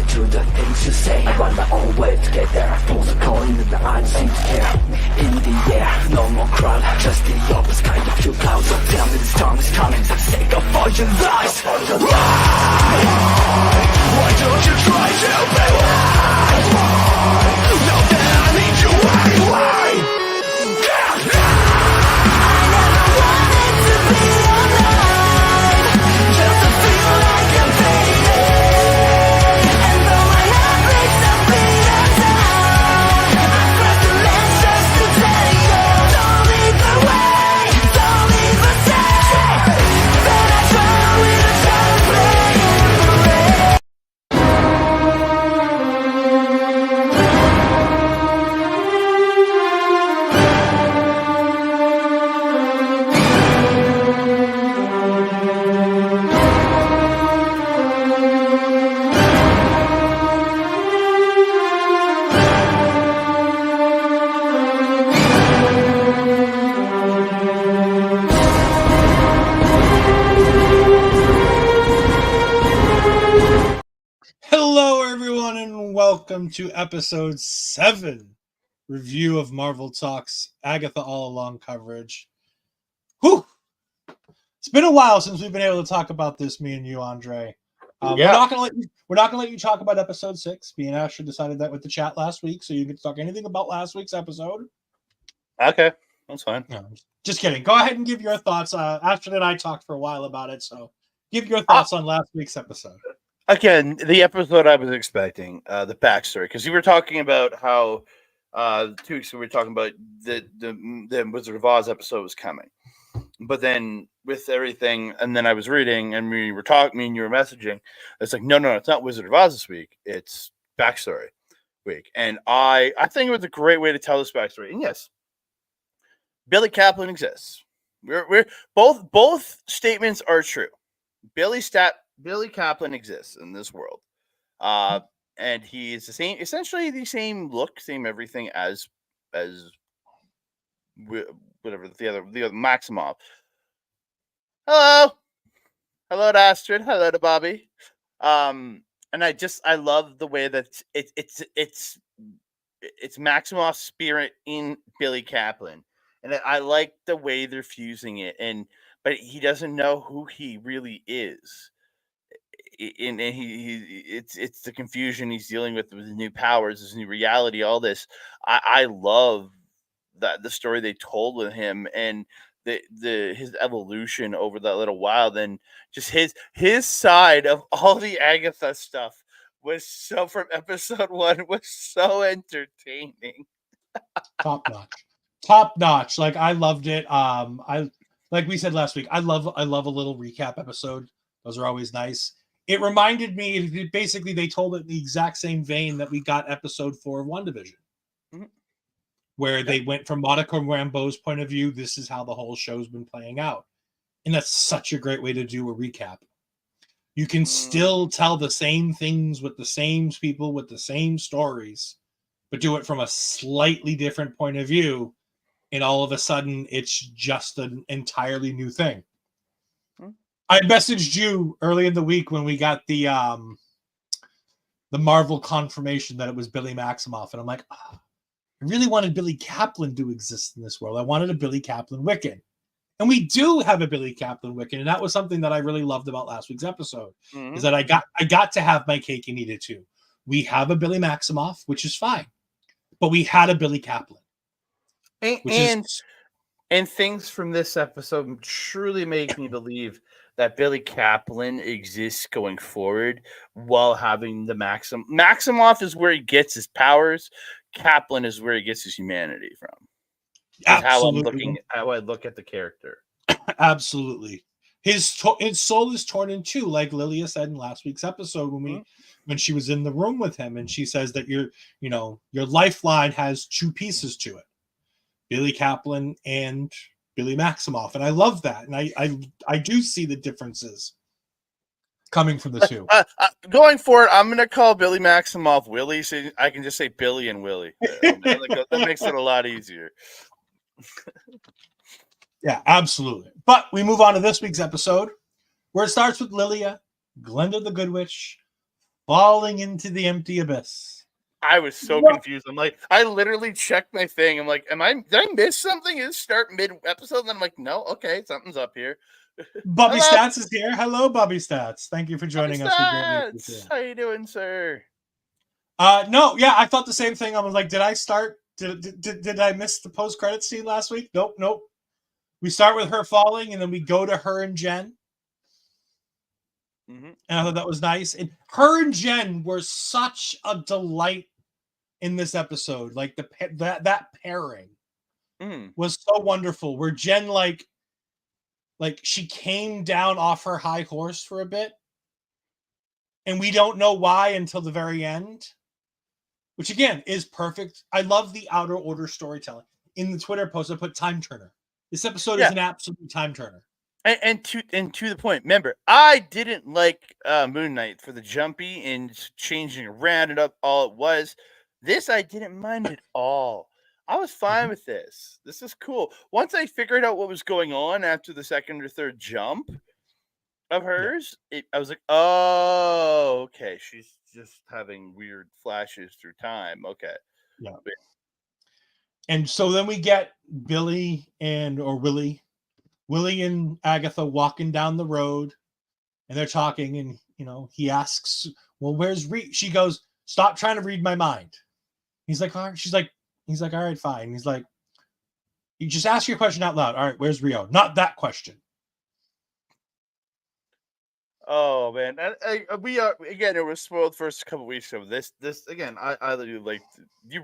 do the things you say. I run my own way to get there. Pulls a coin and the eyes seem to care. In the air, no more crowd, just the opposite kind of few clouds. So tell me this time is coming for the sake of all your lies. Why don't you try to be wise? Now that I need you, why? I never wanted to be alive, just to feel like I'm fading. And though my heart breaks a beat of time, I press the lens just to tell you, don't leave the way, don't leave the same. Then I try with a child playing the rain. Hello, everyone, and welcome to episode 7 review of Marvel Talks Agatha All Along coverage. Whew! It's been a while since we've been able to talk about this, me and you, Andre. We're not gonna let you talk about episode 6. Me and Asher decided that with the chat last week, so you can talk anything about last week's episode. Okay, that's fine. No, just kidding. Go ahead and give your thoughts. Asher and I talked for a while about it, so give your thoughts on last week's episode. Again, the episode I was expecting, the backstory, because you were talking about how 2 weeks ago we were talking about the Wizard of Oz episode was coming, but then with everything, and then I was reading, and we were talking, me and you were messaging. It's like, no, it's not Wizard of Oz this week. It's backstory week, and I think it was a great way to tell this backstory. And yes, Billy Kaplan exists. We're both statements are true. Billy Kaplan exists in this world, and he is essentially the same look, same everything as whatever the other Maximoff. Hello to Astrid, hello to Bobby, and I love the way that it's Maximoff's spirit in Billy Kaplan, and I like the way they're fusing it, but he doesn't know who he really is. And it's the confusion he's dealing with his new powers, his new reality, all this. I love that the story they told with him and his evolution over that little while. Then just his side of all the Agatha stuff was so from episode 1 was so entertaining. Top notch. Like, I loved it. I like we said last week, I love a little recap episode. Those are always nice. It reminded me, basically, they told it in the exact same vein that we got episode 4 of WandaVision, where they went from Monica Rambeau's point of view. This is how the whole show's been playing out. And that's such a great way to do a recap. You can still tell the same things with the same people, with the same stories, but do it from a slightly different point of view. And all of a sudden, it's just an entirely new thing. I messaged you early in the week when we got the Marvel confirmation that it was Billy Maximoff, and I'm like, I really wanted Billy Kaplan to exist in this world. I wanted a Billy Kaplan Wiccan, and we do have a Billy Kaplan Wiccan, and that was something that I really loved about last week's episode. Is that I got to have my cake and eat it too. We have a Billy Maximoff, which is fine, but we had a Billy Kaplan, and things from this episode truly make me believe that Billy Kaplan exists going forward while having the Maximoff is where he gets his powers. Kaplan is where he gets his humanity from. Absolutely. How I look at the character. Absolutely. His soul is torn in two, like Lilia said in last week's episode when she was in the room with him, and she says that your lifeline has 2 pieces to it. Billy Kaplan and Billy Maximoff, and I love that, and I do see the differences coming from the two. Going forward, I'm going to call Billy Maximoff Willie, so I can just say Billy and Willie. That makes it a lot easier. Yeah, absolutely. But we move on to this week's episode, where it starts with Lilia, Glenda the Good Witch, falling into the empty abyss. I was so What? confused. I'm like, I literally checked my thing. I'm like, did I miss something? Is it start mid episode? And I'm like, no, okay, something's up here. Bobby Hello, Stats is here. Hello, Bobby Stats. Thank you for Bobby joining us. We greatly appreciate Stats. it. How you doing, sir? No, yeah, I thought the same thing. I was like, did I start? Did I miss the post credit scene last week? Nope. We start with her falling, and then we go to her and Jen. Mm-hmm. And I thought that was nice. And her and Jen were such a delight in this episode. Like that pairing was so wonderful. Where Jen like she came down off her high horse for a bit, and we don't know why until the very end. Which again is perfect. I love the outer order storytelling. In the Twitter post, I put time turner. This episode is an absolute time turner. And to the point, remember, I didn't like Moon Knight for the jumpy and changing around and up all it was. This I didn't mind at all. I was fine with this. This is cool. Once I figured out what was going on after the second or third jump of hers, I was like, oh, okay. She's just having weird flashes through time. Okay. Yeah. And so then we get Willie and Agatha walking down the road, and they're talking, and he asks, well, where's Reed? She goes, stop trying to read my mind. He's like, all right. He's like, all right, fine. He's like, you just ask your question out loud. All right, where's Rio? Not that question. Oh man, we are again. It was spoiled first a couple weeks ago. This again, I literally like you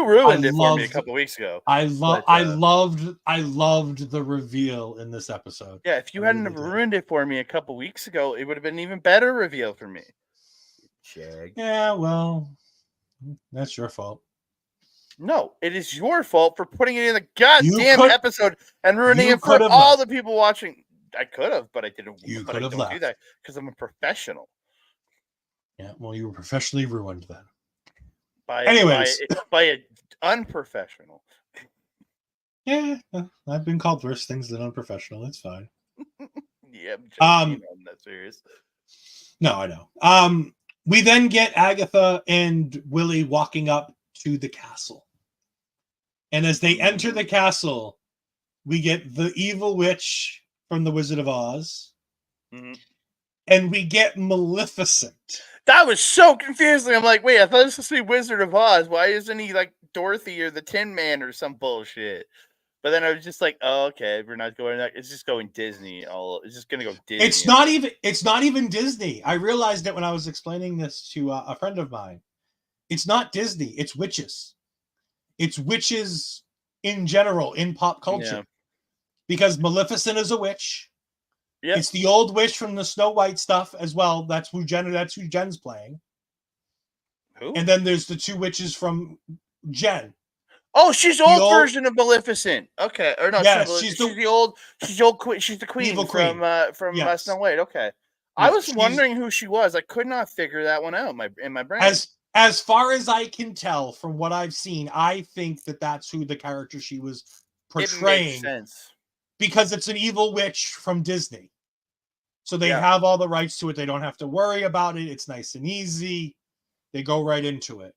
ruined it for me a couple weeks ago. I loved the reveal in this episode. Yeah, if you hadn't ruined it for me a couple weeks ago, it would have been even better reveal for me. Jag. Yeah, well, that's your fault. No, it is your fault for putting it in the goddamn episode and ruining it for all the people watching. I could have, but I didn't. You but could I have don't left. do that because I'm a professional. Yeah, well, you were professionally ruined then. By an unprofessional. Yeah, I've been called worse things than unprofessional. It's fine. Yeah, I'm not serious. No, I know. We then get Agatha and Willie walking up to the castle, and as they enter the castle, we get the evil witch from the Wizard of Oz, and we get Maleficent. That was so confusing. I'm like, wait, I thought this was the Wizard of Oz. Why isn't he like Dorothy or the Tin Man or some bullshit? But then I was just like, oh, okay, we're not going that. It's just going Disney. It's just gonna go Disney. It's not even Disney. I realized it when I was explaining this to a friend of mine. It's not Disney. It's witches. It's witches in general in pop culture. Yeah. Because Maleficent is a witch. Yep. It's the old witch from the Snow White stuff as well. That's who Jen's playing. Who? And then there's the two witches from Jen. Oh, she's the old version of Maleficent. Okay, or no? Yes, she's the old queen. She's the queen from yes. Snow White. Okay, yes, I was wondering who she was. I could not figure that one out in my brain. As far as I can tell from what I've seen, I think that's who the character she was portraying. It makes sense. Because it's an evil witch from Disney. So they have all the rights to it. They don't have to worry about it. It's nice and easy. They go right into it.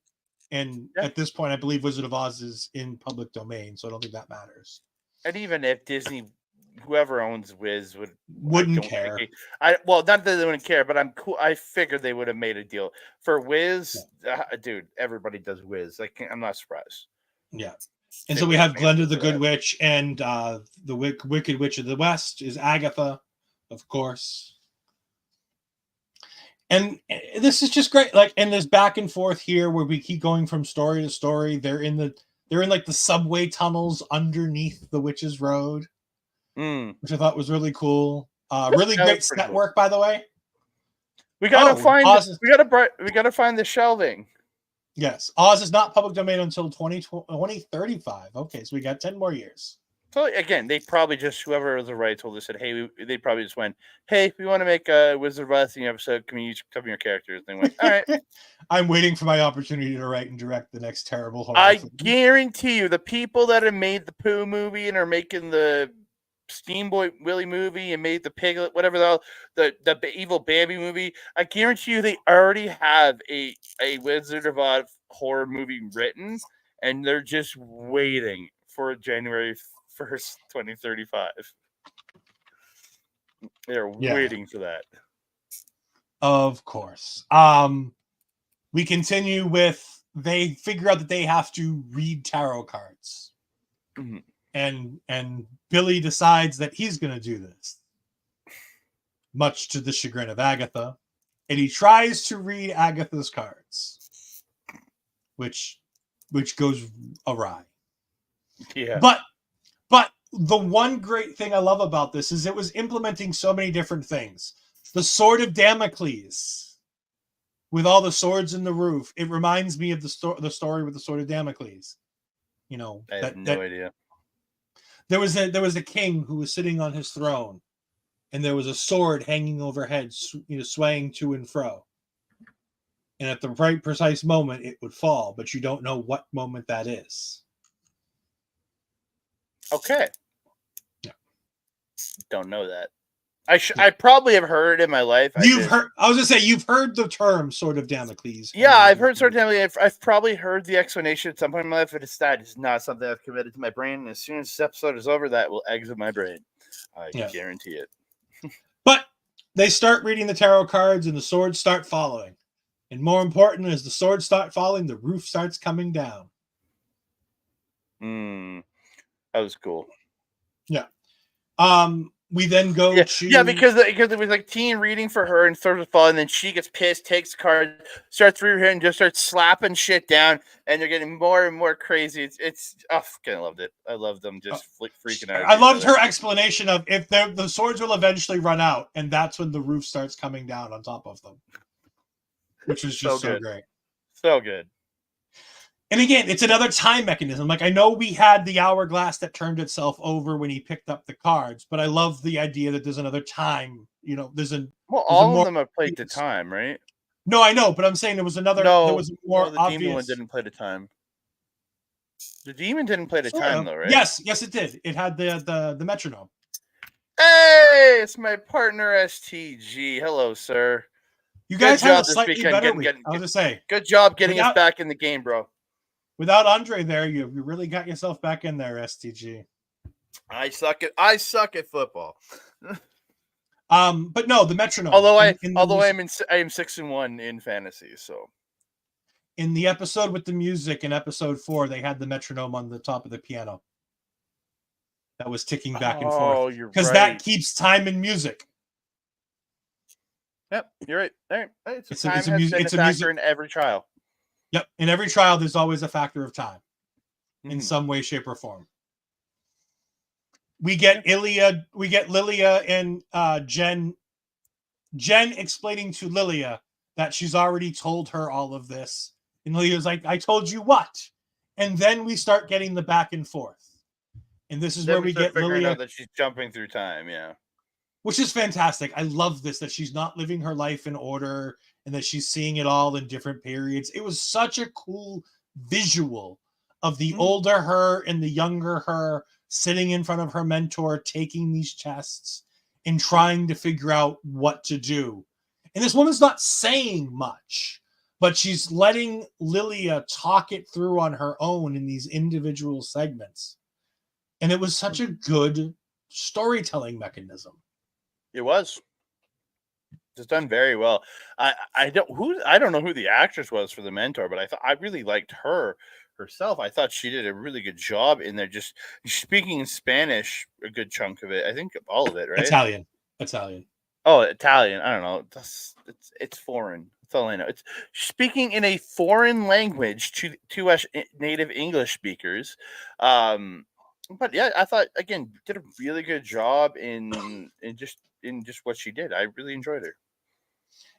And at this point, I believe Wizard of Oz is in public domain, so I don't think that matters. And even if Disney, whoever owns Wiz wouldn't care. Well, not that they wouldn't care, but I'm cool. I figured they would have made a deal for Wiz. Dude, everybody does Wiz. I'm not surprised. Yeah. And so we have Glenda the Good Witch, and the Wicked Witch of the West is Agatha, of course. And this is just great. And there's back and forth here where we keep going from story to story. They're in the subway tunnels underneath the Witch's Road, which I thought was really cool. Really great set work, by the way. We gotta find. We gotta find the shelving. Yes, Oz is not public domain until 2035. Okay, so we got 10 more years. So again, they probably just, whoever was the rights holder said, hey, they probably just went, hey, we want to make a Wizard of Oz episode. Can we use some of your characters? And they went, all right. I'm waiting for my opportunity to write and direct the next terrible horror film. Guarantee you, the people that have made the Pooh movie and are making the Steamboat Willie movie and made the Piglet, whatever the evil Bambi movie. I guarantee you they already have a Wizard of Oz horror movie written, and they're just waiting for January 1st, 2035. They're Yeah. waiting for that. Of course. We continue with they figure out that they have to read tarot cards. Mhm. And Billy decides that he's going to do this, much to the chagrin of Agatha, and he tries to read Agatha's cards, which goes awry. Yeah. But the one great thing I love about this is it was implementing so many different things. The Sword of Damocles, with all the swords in the roof, it reminds me of the story with the Sword of Damocles. You know, I have no idea. There was a king who was sitting on his throne, and there was a sword hanging overhead, swaying to and fro. And at the right precise moment, it would fall, but you don't know what moment that is. Okay. Yeah. Don't know that. I probably have heard it in my life. I was gonna say you've heard the term Sword of Damocles. Yeah, I've heard Sword of Damocles. I've probably heard the explanation at some point in my life, but that is not something I've committed to my brain. And as soon as this episode is over, that will exit my brain. I guarantee it. But they start reading the tarot cards, and the swords start following. And more important, as the swords start falling, the roof starts coming down. That was cool. Yeah. We then go to... Yeah, because it was like teen reading for her and starts to fall, and then she gets pissed, takes the card, starts reading her, and just starts slapping shit down, and they're getting more and more crazy. It's I fucking loved it. I loved them just freaking out. I loved her explanation of if the swords will eventually run out, and that's when the roof starts coming down on top of them, which was just so great. So good. And again, it's another time mechanism. Like, I know we had the hourglass that turned itself over when he picked up the cards, but I love the idea that there's another time. You know, all of them have played the time, right? No, I know, but I'm saying there was another. No, there was more the obvious. Demon one didn't play the time. The Demon didn't play the time, though, right? Yes, it did. It had the metronome. Hey, it's my partner STG. Hello, sir. You guys have a slightly better week. I was gonna say, good job getting us back in the game, bro. Without Andre there, you really got yourself back in there, STG. I suck at football. But no, the metronome. Although I am 6-1 in fantasy, so in the episode with the music in episode 4, they had the metronome on the top of the piano that was ticking back and forth. Because that keeps time in music. Yep, you're right. All right. It's a factor in every trial. Yep. In every trial, there's always a factor of time in some way, shape, or form. We get Lilia and Jen explaining to Lilia that she's already told her all of this. And Lilia's like, I told you what? And then we start getting the back and forth. And this is where we get Lilia. Out that she's jumping through time, yeah. Which is fantastic. I love this, that she's not living her life in order and that she's seeing it all in different periods. It was such a cool visual of the older her and the younger her sitting in front of her mentor, taking these tests and trying to figure out what to do. And this woman's not saying much, but she's letting Lilia talk it through on her own in these individual segments. And it was such a good storytelling mechanism. It was. It's done very well. I don't know who the actress was for the mentor, but I really liked her herself. I thought she did a really good job in there, just speaking in Spanish a good chunk of it. I think all of it, right? Italian. Oh, Italian. I don't know. It's foreign. That's all I know. It's speaking in a foreign language to us native English speakers. But yeah, I thought again did a really good job in just what she did. I really enjoyed her.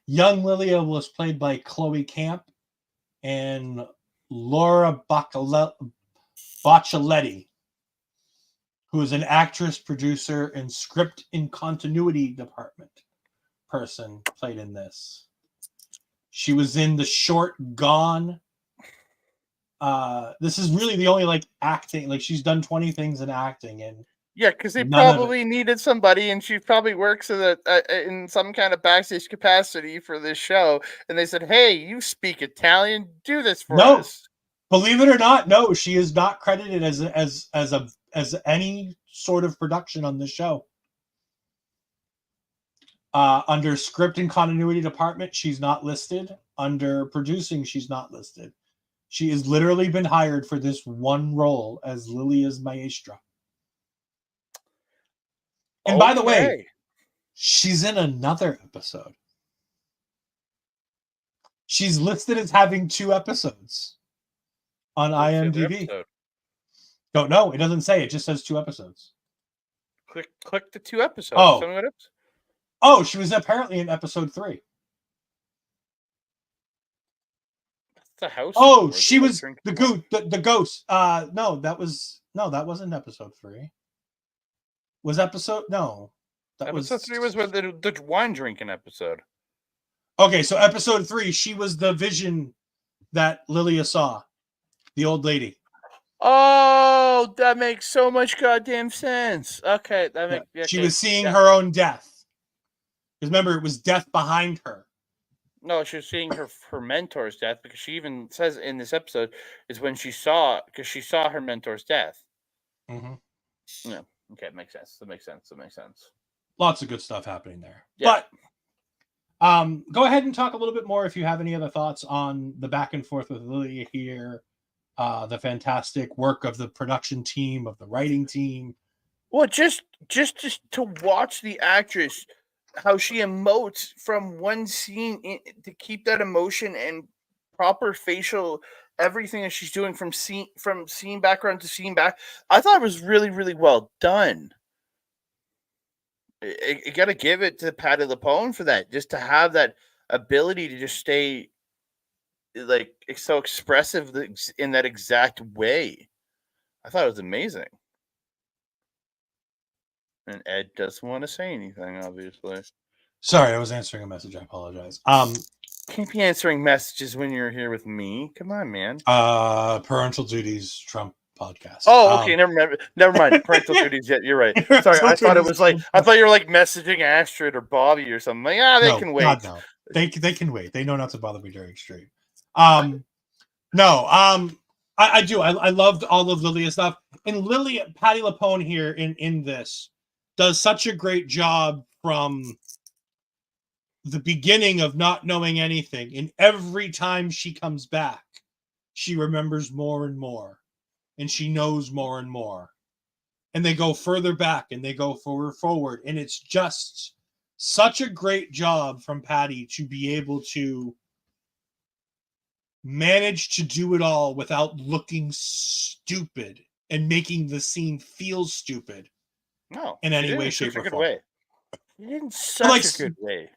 Young Lilia was played by Chloe Camp and Laura Boccialetti, who is an actress, producer, and script and continuity department person, played in this. She was in the short Gone. This is really the only acting. She's done 20 things in acting, and Yeah, because they None of it. probably needed somebody, and she probably works in some kind of backstage capacity for this show. And they said, "Hey, you speak Italian, do this for No, us." believe it or not, no, she is not credited as any sort of production on this show. Under script and continuity department, she's not listed. Under producing, she's not listed. She has literally been hired for this one role as Lilia's maestra. And by the way, Okay. she's in another episode. She's listed as having 2 episodes on What's the other IMDb. episode? Don't know. It doesn't say. It just says 2 episodes. Click the 2 episodes. Oh. Tell me what episode. Oh, she was apparently in episode 3. That's the house. Oh, or she was drink the one. the ghost. No, that wasn't episode 3. Was episode no. That Episode 3 was where the wine drinking episode. Okay, so episode 3, she was the vision that Lilia saw, the old lady. Oh, that makes so much goddamn sense. Okay, that makes. Yeah. She was seeing her own death. Because remember, it was death behind her. No, she was seeing her mentor's death, because she even says in this episode is when she saw her mentor's death. Mm-hmm. Yeah. Okay, makes sense. That makes sense. Lots of good stuff happening there. Yeah. But go ahead and talk a little bit more if you have any other thoughts on the back and forth with Lilia here, the fantastic work of the production team, of the writing team. Well, just to watch the actress, how she emotes from one scene to keep that emotion and proper facial everything that she's doing from scene background to scene back. I thought it was really, really well done. You got to give it to Patti LuPone for that, just to have that ability to just stay like so expressive in that exact way. I thought it was amazing. And Ed doesn't want to say anything, obviously. Sorry, I was answering a message. I apologize. Can't be answering messages when you're here with me. Come on, man. Parental duties, Trump podcast. Oh, okay. Never mind. Parental duties. Yeah, you're right. Sorry, I thought it was like I thought you were like messaging Astrid or Bobby or something. Like, they can wait. God, no. They can wait. They know not to bother me during stream. I do. I loved all of Lilia's stuff. And Patti LuPone here in this does such a great job from the beginning of not knowing anything. And every time she comes back, she remembers more and more. And she knows more and more. And they go further back and they go forward. And it's just such a great job from Patti to be able to manage to do it all without looking stupid and making the scene feel stupid. No, in any way, shape, or form. Way. In such a good way.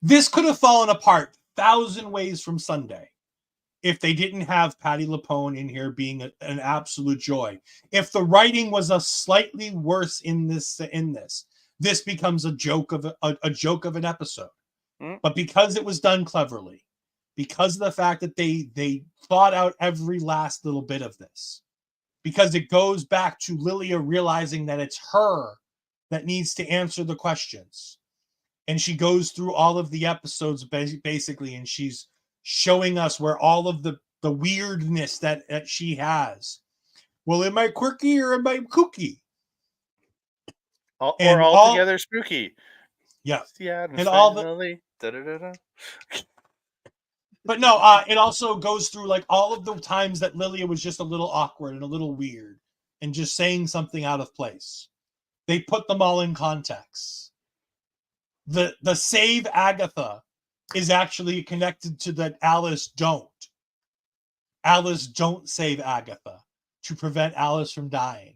This could have fallen apart 1,000 ways from Sunday if they didn't have Patti LuPone in here being an absolute joy. If the writing was a slightly worse in this becomes a joke of an episode. But because it was done cleverly, because of the fact that they thought out every last little bit of this, because it goes back to Lilia realizing that it's her that needs to answer the questions. And she goes through all of the episodes basically, and she's showing us where all of the weirdness that she has. Well, am I quirky or am I kooky? Or altogether spooky. Yeah. And all the... But no, it also goes through like all of the times that Lilia was just a little awkward and a little weird and just saying something out of place. They put them all in context. The save Agatha is actually connected to that Alice don't save Agatha to prevent Alice from dying.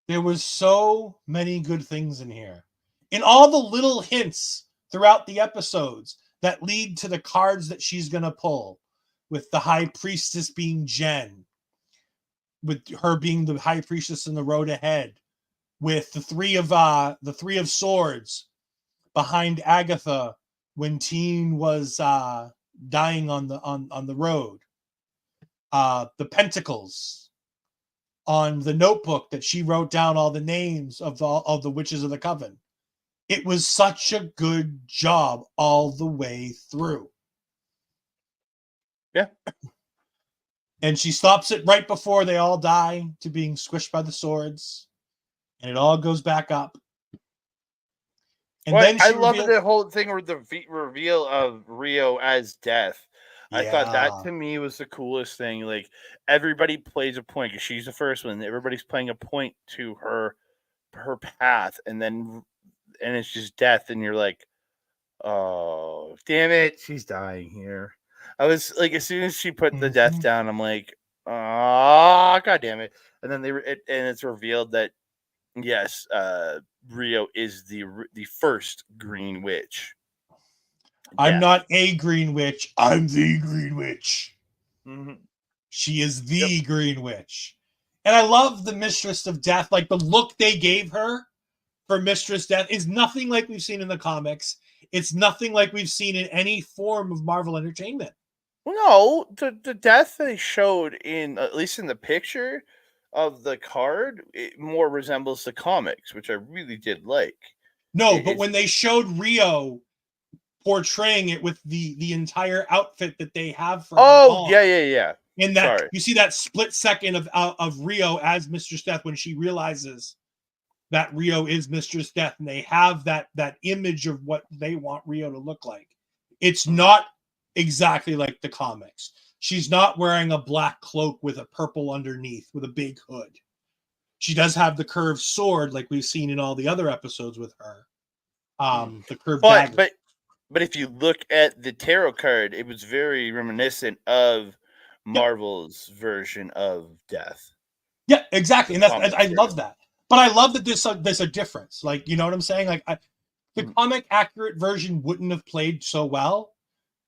There was so many good things in here. And all the little hints throughout the episodes that lead to the cards that she's going to pull, with the high priestess being Jen, with her being the high priestess in the road ahead, with the three of swords behind Agatha when Teen was dying on the road, the pentacles, on the notebook that she wrote down all the names of the witches of the coven. It was such a good job all the way through. Yeah. And she stops it right before they all die to being squished by the swords. And it all goes back up. And Well, then I she love revealed, the whole thing with the reveal of Rio as Death. I thought that yeah. to me was the coolest thing. Like everybody plays a point because she's the first one. Everybody's playing a point to her path, and it's just death, and you're like, oh damn it, she's dying here. I was like, as soon as she put the death Mhm. down, I'm like, oh god damn it. And then and it's revealed that yes, Rio is the first Green Witch. I'm Death. not a Green Witch. I'm the Green Witch. Mm-hmm. She is the Yep. Green Witch. And I love the Mistress of Death. Like the look they gave her for Mistress Death is nothing like we've seen in the comics. It's nothing like we've seen in any form of Marvel Entertainment. Well, no, the death they showed in at least in the picture of the card, it more resembles the comics, which I really did like. No, but It's when they showed Rio portraying it with the entire outfit that they have for her oh on, yeah. in that Sorry. you see that split second of Rio as Mistress Death when she realizes that Rio is Mistress Death, and they have that image of what they want Rio to look like. It's not exactly like the comics. She's not wearing a black cloak with a purple underneath with a big hood. She does have the curved sword like we've seen in all the other episodes with her. The curved But dagger. but if you look at the tarot card, it was very reminiscent of Yep. Marvel's version of death. Yeah, exactly. The And comic I love version. that. But I love that there's a difference. Like, you know what I'm saying? Like the Mhm. comic accurate version wouldn't have played so well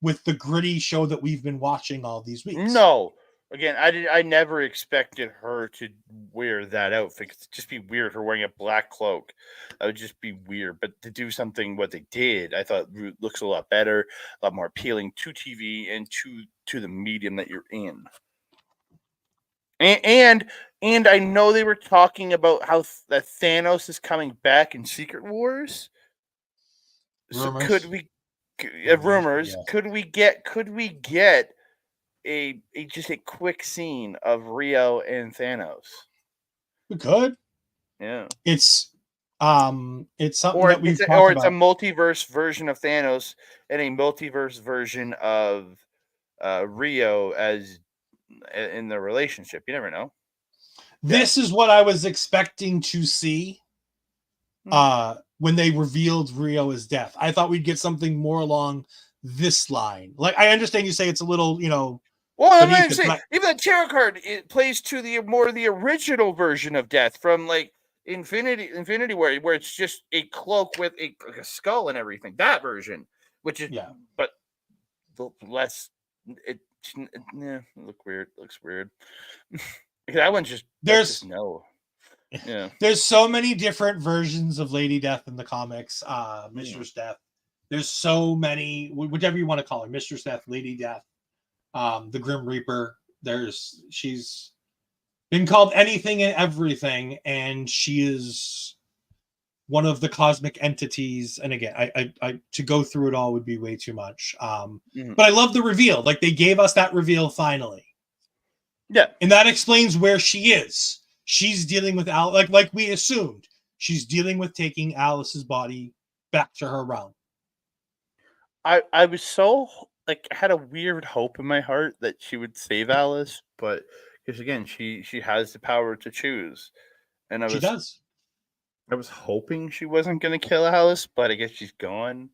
with the gritty show that we've been watching all these weeks. No. Again, I never expected her to wear that outfit. It'd just be weird her wearing a black cloak. That would just be weird. But to do something what they did, I thought looks a lot better, a lot more appealing to TV and to the medium that you're in. And I know they were talking about how that Thanos is coming back in Secret Wars. So could Rumors. we Rumors, but rumors? yes. Could we get a just a quick scene of Rio and Thanos? We could. Yeah. It's something that we've talked Or it's a about. multiverse version of Thanos and a multiverse version of Rio as in the relationship. You never know. This is what I was expecting to see when they revealed Rio as Death. I thought we'd get something more along this line. Like I understand you say it's a little, Well, I'm beneath gonna it, say but even the tarot card it plays to the original version of death from like Infinity where it's just a cloak with a skull and everything. That version, which is yeah. but the less it look weird. Looks weird. that one's just that's just There's no. Yeah. there's so many different versions of Lady Death in the comics, Mm. Mistress Death. There's so many, whatever you want to call her, Mistress Death, Lady Death, the Grim Reaper. She's been called anything and everything, and she is one of the cosmic entities. And again, I to go through it all would be way too much. Mhm. But I love the reveal. Like they gave us that reveal finally, Yeah. and that explains where she is. She's dealing with Al, like we assumed. She's dealing with taking Alice's body back to her realm. I was so like had a weird hope in my heart that she would save Alice, but because again she has the power to choose, and She does. I was hoping she wasn't gonna kill Alice, but I guess she's gone,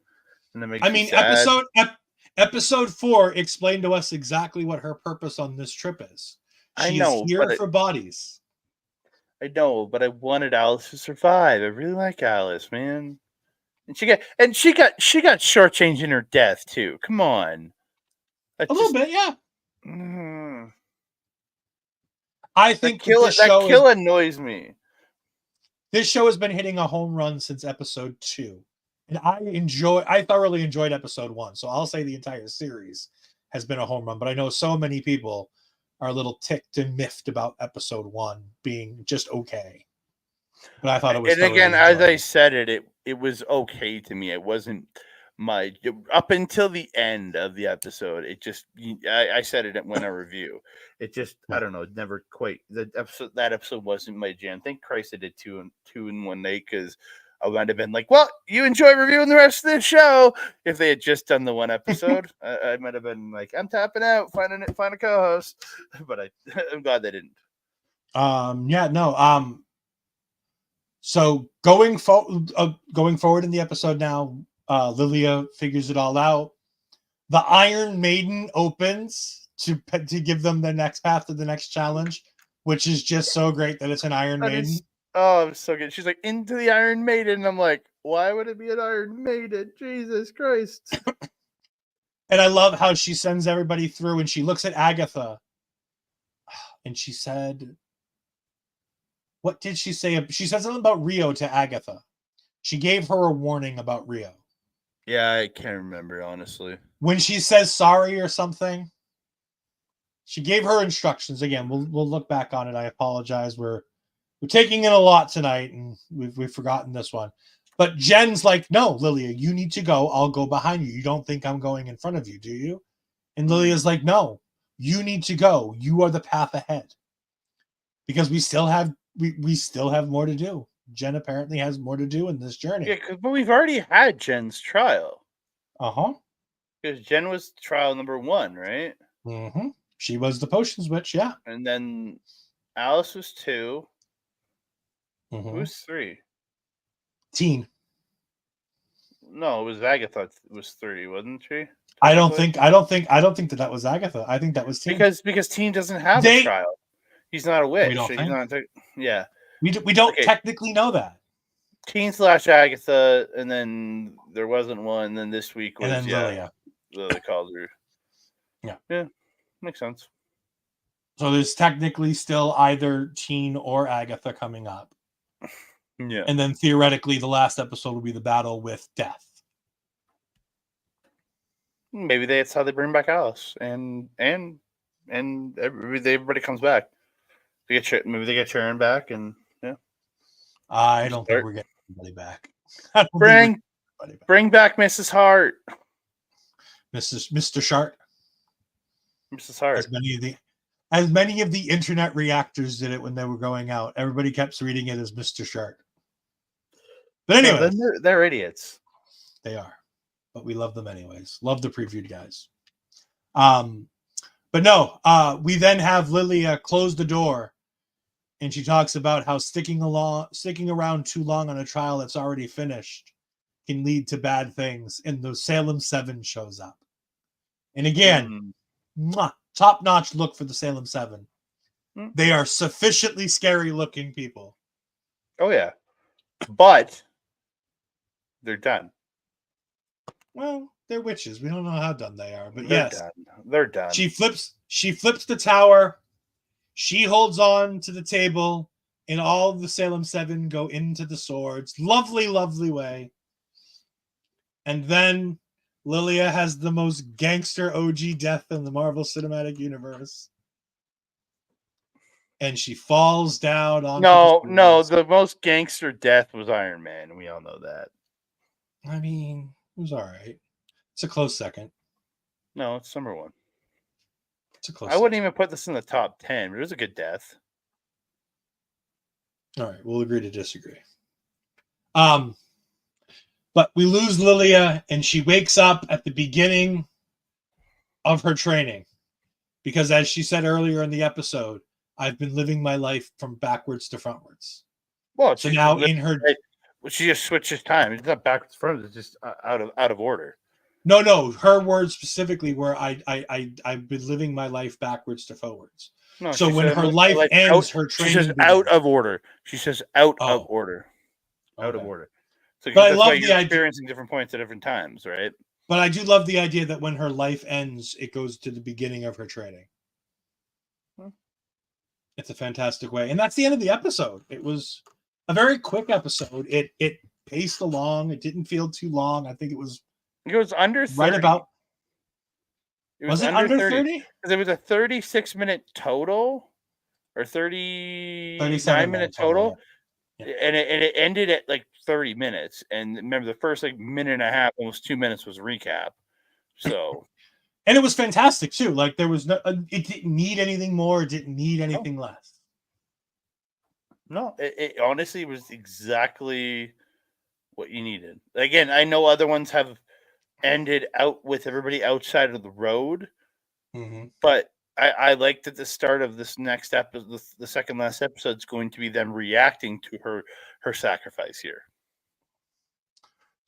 and that I makes me mean, sad. episode 4 explained to us exactly what her purpose on this trip is. I She is know, here for bodies. I wanted Alice to survive. I really like Alice, man, and she got shortchanged in her death too. Come on, A that little just bit, yeah. mm, I think that that kill annoys me. this show has been hitting a home run since episode 2. And I thoroughly enjoyed episode 1. So I'll say the entire series has been a home run, but I know so many people are a little ticked and miffed about episode 1 being just okay. But I thought it was And again, thoroughly as I enjoyable. said it was okay to me. It wasn't up until the end of the episode. It just I said it when I review. It just I Right. don't know. It never quite that episode wasn't my jam. Thank Christ I did two in one night because I might have been like, well, you enjoy reviewing the rest of the show. If they had just done the one episode, I might have been like, I'm tapping out, find a co-host. But I'm glad they didn't. Yeah, no. So going forward in the episode now, Lilia figures it all out. The Iron Maiden opens to give them the next path to the next challenge, which is just so great that it's an Iron That Maiden. is oh, so good. She's like into the Iron Maiden. I'm like, why would it be an Iron Maiden? Jesus Christ. And I love how she sends everybody through and she looks at Agatha and she said, what did she say? She said something about Rio to Agatha. She gave her a warning about Rio. Yeah, I can't remember, honestly. When she says sorry or something, she gave her instructions. Again, we'll look back on it. I apologize. We're taking in a lot tonight and we've forgotten this one. But Jen's like, no, Lilia, you need to go. I'll go behind you. You don't think I'm going in front of you, do you? And Lilia's like, no, you need to go. You are the path ahead. Because we still have more to do. Jen apparently has more to do in this journey. Yeah, but we've already had Jen's trial. Uh-huh. Because Jen was trial number 1, right? Mm-hmm. She was the potions witch, yeah. And then Alice was 2. Mm-hmm. Who's 3? Teen. No, it was Agatha. It was 3, wasn't she? I don't think that was Agatha. I think that was Teen. Because Teen doesn't have a trial. He's not a witch. We don't think? Not. Yeah. We don't technically know that. Teen / Agatha, and then there wasn't one. And then this week was Lilia. Lilia called her. Yeah, makes sense. So there's technically still either Teen or Agatha coming up. Yeah, and then theoretically the last episode will be the battle with Death. Maybe that's how they bring back Alice, and everybody comes back. Maybe they get Sharon back, and yeah. I don't think we're getting anybody back. Bring back Mrs. Hart. Mr. Shark. Mrs. Hart. As many of the internet reactors did it when they were going out. Everybody kept reading it as Mr. Shark. But anyway, they're idiots. They are, but we love them anyways. Love the previewed guys. But no, we then have Lilia close the door, and she talks about how sticking around too long on a trial that's already finished can lead to bad things. And the Salem 7 shows up, and again, top-notch look for the Salem 7. They are sufficiently scary-looking people. Oh yeah, but they're done. Well, they're witches. We don't know how done they are, but They're done. They're done. She flips the tower. She holds on to the table, and all of the Salem 7 go into the swords. Lovely, lovely way. And then Lilia has the most gangster OG death in the Marvel Cinematic Universe. And she falls down on the most gangster death was Iron Man. We all know that. I mean, it was all right. It's a close second. No, it's number 1. It's a close. I wouldn't even put this in the top 10, but it was a good death. All right, we'll agree to disagree. But we lose Lilia, and she wakes up at the beginning of her training. Because as she said earlier in the episode, I've been living my life from backwards to frontwards. Well, so now in her... She just switches time. It's not backwards to frontwards. It's just out of order. No. Her words specifically were, I've been living my life backwards to forwards. No, so when her life ends, her training... She says out of order. She says out of order. Out of order. So but I love the idea experiencing different points at different times, right? But I do love the idea that when her life ends, it goes to the beginning of her training. It's a fantastic way. And that's the end of the episode. It was a very quick episode. It paced along. It didn't feel too long. I think it was under 30. Right about. It Was was it under under 30 30? because it was a 36-minute total or 37 39-minute minute total. total, Yeah. and it ended at like 30 minutes. And remember, the first like minute and a half, almost 2 minutes, was recap. So, And it was fantastic too. Like there was no, it didn't need anything more. It didn't need anything less. no, it honestly was exactly what you needed. Again, I know other ones have ended out with everybody outside of the road, Mm-hmm. but I like that the start of this next episode, the second last episode, is going to be them reacting to her sacrifice here.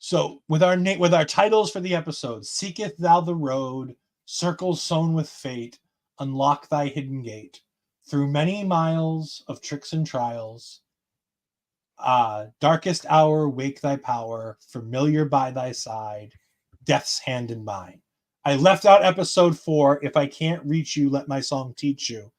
So with our titles for the episode, seeketh thou the road, circles sown with fate, unlock thy hidden gate, through many miles of tricks and trials, darkest hour wake thy power, familiar by thy side, death's hand in mine. I left out episode 4, if I can't reach you, let my song teach you,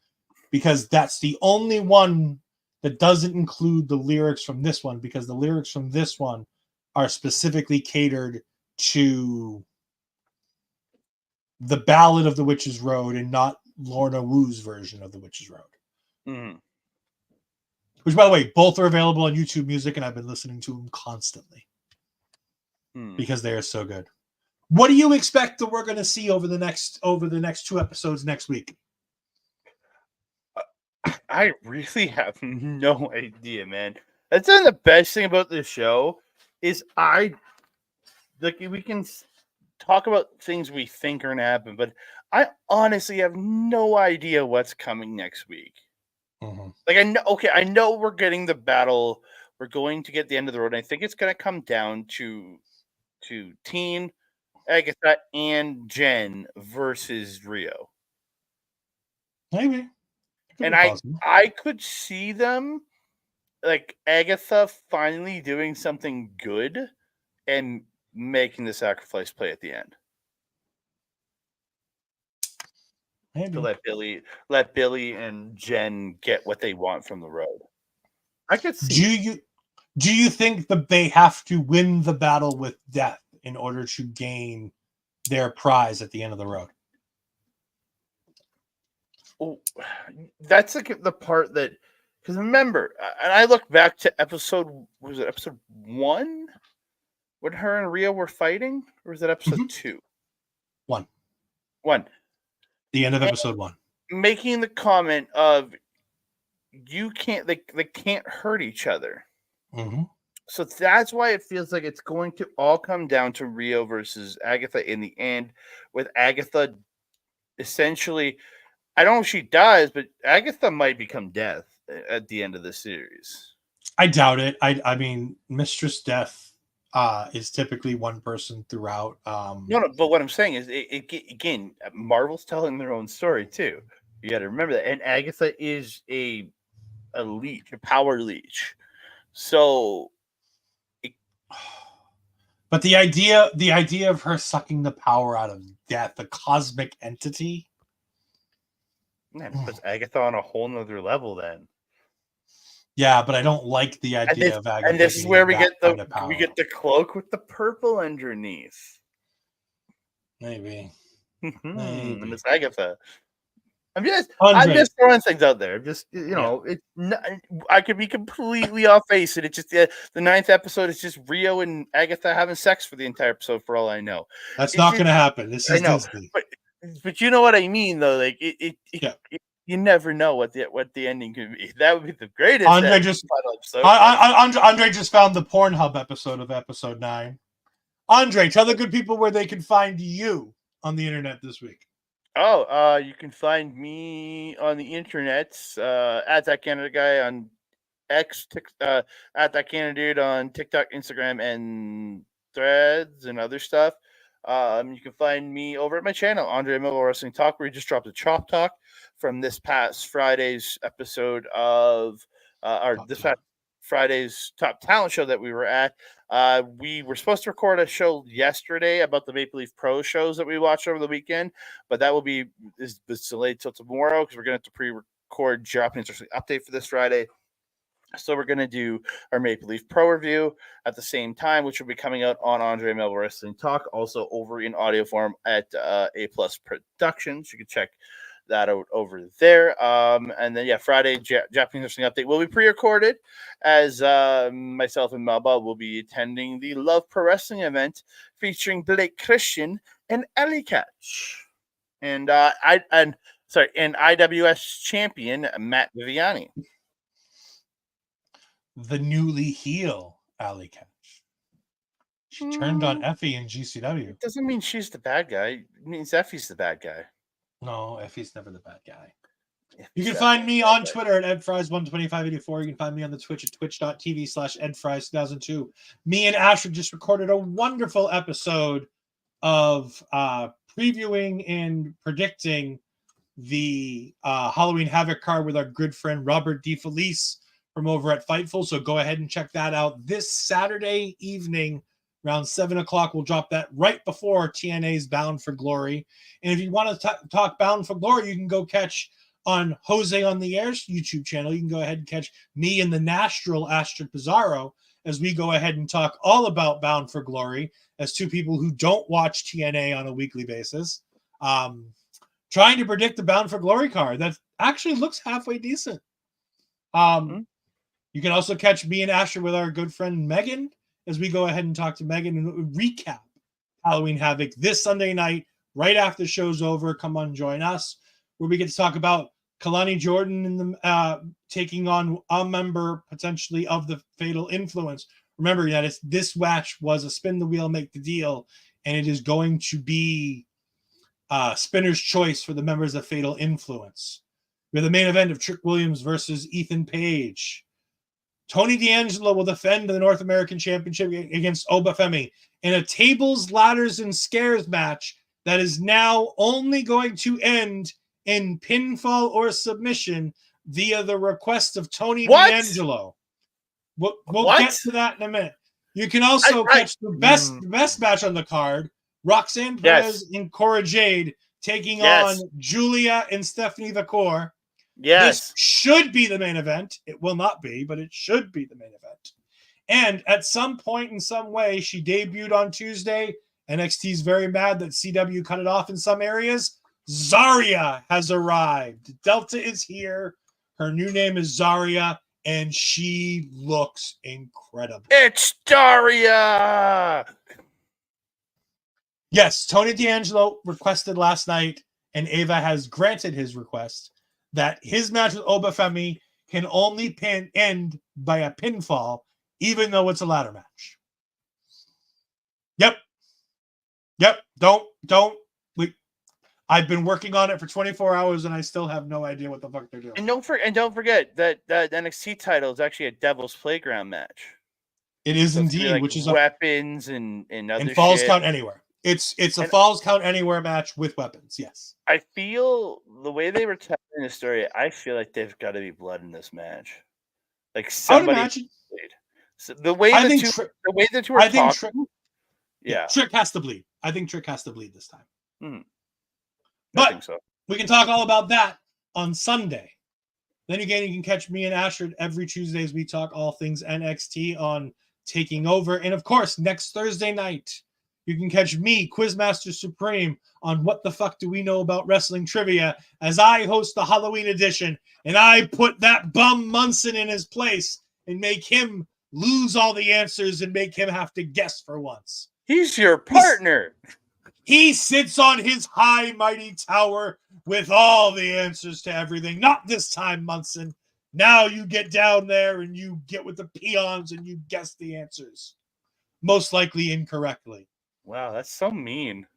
because that's the only one that doesn't include the lyrics from this one, because the lyrics from this one are specifically catered to the Ballad of the Witch's Road and not Lorna Woo's version of the Witch's Road. Mm-hmm. Which, by the way, both are available on YouTube Music, and I've been listening to them constantly because they are so good. What do you expect that we're going to see over the next 2 episodes next week? I really have no idea, man. That's been the best thing about this show is we can talk about things we think are gonna happen, but I honestly have no idea what's coming next week. Mm-hmm. Like I know we're getting the battle. We're going to get the end of the road. And I think it's gonna come down to Teen, Agatha, and Jen versus Rio. Maybe. And I could see them, like Agatha, finally doing something good and making the sacrifice play at the end Maybe. to let Billy and Jen get what they want from the road. I could see. Do you think that they have to win the battle with death in order to gain their prize at the end of the road? Oh, that's like the part that, because remember, and I look back to episode 1 when her and Rio were fighting, or was it episode 2? 1. 1. The end of episode 1. Making the comment of they can't hurt each other. Mm-hmm. So that's why it feels like it's going to all come down to Rio versus Agatha in the end, with Agatha essentially, I don't know if she dies, but Agatha might become Death at the end of the series. I doubt it. I mean, Mistress Death is typically one person throughout. No, but what I'm saying is, again, Marvel's telling their own story too. You got to remember that, and Agatha is a leech, a power leech. So, but the idea of her sucking the power out of death, a cosmic entity, man, it puts Agatha on a whole nother level then. Yeah, but I don't like the idea of Agatha. And this is where we get the the cloak with the purple underneath. Maybe. And it's Agatha. I'm just throwing things out there. Just I could be completely off base, and it's just the 9th episode is just Rio and Agatha having sex for the entire episode. For all I know, that's not going to happen. This is Disney. But you know what I mean, though. Like you never know what the ending could be. That would be the greatest. Andre just found the Pornhub episode of episode 9. Andre, tell the good people where they can find you on the internet this week. Oh, you can find me on the internet at that Canada guy on X, at that Canada dude on TikTok, Instagram, and Threads and other stuff. You can find me over at my channel, Andre Miller Wrestling Talk, where we just dropped a Chop Talk from this past Friday's episode of Friday's Top Talent show that we were at. We were supposed to record a show yesterday about the Maple Leaf Pro shows that we watched over the weekend, but that will be delayed till tomorrow because we're going to have to pre-record Japanese Wrestling Update for this Friday. So we're going to do our Maple Leaf Pro review at the same time, which will be coming out on Andre Melville Wrestling Talk, also over in audio form at A Plus Productions. You can check that out over there. And then, Friday, Japanese Wrestling Update will be pre-recorded as myself and Melba will be attending the Love Pro Wrestling event featuring Blake Christian and Ellie Catch. And IWS champion Matt Viviani. The newly heel Alley Catch. She turned on Effie in GCW. It doesn't mean she's the bad guy. It means Effie's the bad guy. No, Effie's never the bad guy. You can find me on Twitter at EdFries12584. You can find me on the Twitch at twitch.tv/EdFries2002. Me and Ashford just recorded a wonderful episode of previewing and predicting the Halloween Havoc card with our good friend Robert DeFelice from over at Fightful. So go ahead and check that out this Saturday evening around 7 o'clock. We'll drop that right before TNA's Bound for Glory. And if you want to talk Bound for Glory, you can go catch on Jose on the Air's YouTube channel. You can go ahead and catch me and the Nastral Astrid Pizarro as we go ahead and talk all about Bound for Glory as two people who don't watch TNA on a weekly basis. Trying to predict the Bound for Glory card that actually looks halfway decent. You can also catch me and Asher with our good friend Megan as we go ahead and talk to Megan and recap Halloween Havoc this Sunday night, right after the show's over. Come on, join us, where we get to talk about Kalani Jordan and the taking on a member potentially of the Fatal Influence. Remember that this match was a spin the wheel, make the deal, and it is going to be spinner's choice for the members of Fatal Influence. We have the main event of Trick Williams versus Ethan Page. Tony D'Angelo will defend the North American Championship against Obafemi in a tables, ladders, and scares match that is now only going to end in pinfall or submission via the request of Tony D'Angelo. We'll get to that in a minute. You can also catch the best match on the card, Roxanne Perez and Cora Jade taking on Julia and Stephanie Vacour. Yes. This should be the main event. It will not be, but it should be the main event. And at some point in some way, she debuted on Tuesday. NXT's very mad that CW cut it off in some areas. Zarya has arrived. Delta is here. Her new name is Zarya, and she looks incredible. It's Daria! Yes, Tony D'Angelo requested last night, and Ava has granted his request, that his match with Obafemi can only end by a pinfall, even though it's a ladder match. Yep. I've been working on it for 24 hours, and I still have no idea what the fuck they're doing. And don't forget that NXT title is actually a Devil's Playground match. It is indeed, which is weapons and other and falls shit. count anywhere. It's a falls count anywhere match with weapons. Yes. I feel the way they were telling the story. I feel like they've got to be blood in this match. Like somebody. So the way the two are talking. Trick has to bleed. I think Trick has to bleed this time. I think so. We can talk all about that on Sunday. Then again, you can catch me and Ashford every Tuesday as we talk all things NXT on Taking Over. And of course, next Thursday night, you can catch me, Quizmaster Supreme, on What the Fuck Do We Know About Wrestling Trivia as I host the Halloween edition. And I put that bum Munson in his place and make him lose all the answers and make him have to guess for once. He's your partner. He sits on his high, mighty tower with all the answers to everything. Not this time, Munson. Now you get down there and you get with the peons and you guess the answers. Most likely incorrectly. Wow, that's so mean.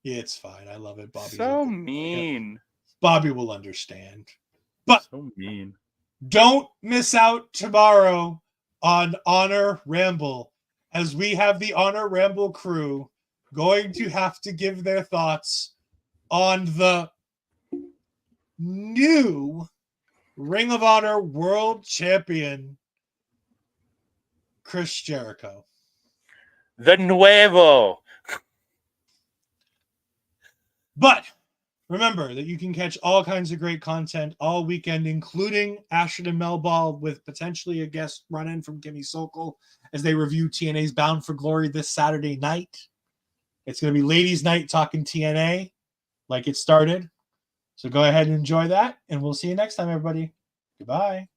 It's fine. I love it, Bobby. So mean. Bobby will understand. But so mean. Don't miss out tomorrow on Honor Ramble, as we have the Honor Ramble crew going to have to give their thoughts on the new Ring of Honor World Champion, Chris Jericho. The Nuevo. But Remember that you can catch all kinds of great content all weekend, including Ashton and Mel Ball with potentially a guest run-in from Kimmy Sokol as they review TNA's Bound for Glory this Saturday night. It's going to be ladies' night talking TNA like it started. So go ahead and enjoy that, and we'll see you next time, everybody. Goodbye.